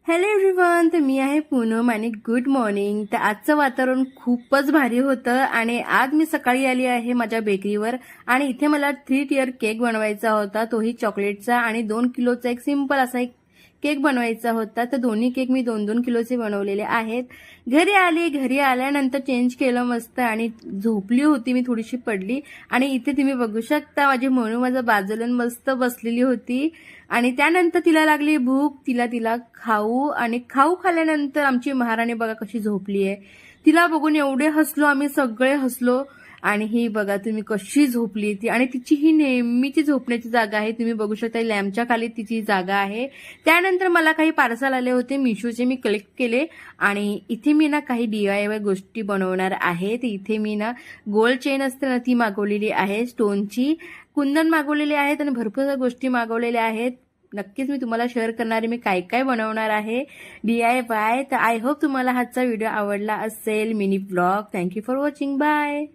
Hello everyone, तर मी आहे पूनम आणि गुड मॉर्निंग. तर आजचं वातावरण खूपच भारी होतं आणि आज मी सकाळी आली आहे माझ्या बेकरीवर आणि इथे मला 3 टायर केक बनवायचा होता, तोही चॉकलेटचा आणि 2 किलोचा एक सिंपल असा एक केक बनवायचा होता. तर दोन्ही केक मी 2-2 किलोचे बनवलेले आहेत. घरी आल्यानंतर चेंज केलं मस्त आणि झोपली होती मी, थोडीशी पडली आणि इथे तुम्ही बघू शकता माझी म्हणू माझ्या बाजूला मस्त बसलेली होती आणि त्यानंतर तिला लागली भूक. तिला खाऊ आणि खाऊ खाल्ल्यानंतर आमची महाराणी बघा कशी झोपली आहे. तिला बघून एवढे हसलो, आम्ही सगळे हसलो. आणि ही बघा तुम्ही कशी झोपली ती, आणि तिची ही नेहमीची झोपण्याची जागा आहे. तुम्ही बघू शकता लॅम्पच्या खाली तिची जागा आहे. त्यानंतर मला काही पार्सल आले होते मिशोचे, मी कलेक्ट केले आणि इथे मी ना काही DIY गोष्टी बनवणार आहे. तर इथे मी ना गोल्ड चेन असते ना ती मागवलेली आहे, स्टोनची कुंदन मागवलेले आहेत आणि भरपूर गोष्टी मागवलेल्या आहेत. नक्कीच मी तुम्हाला शेअर करणार आहे मी काय काय बनवणार आहे DIY. तर आय होप तुम्हाला आजचा व्हिडिओ आवडला असेल, mini blog. Thank you for watching. Bye.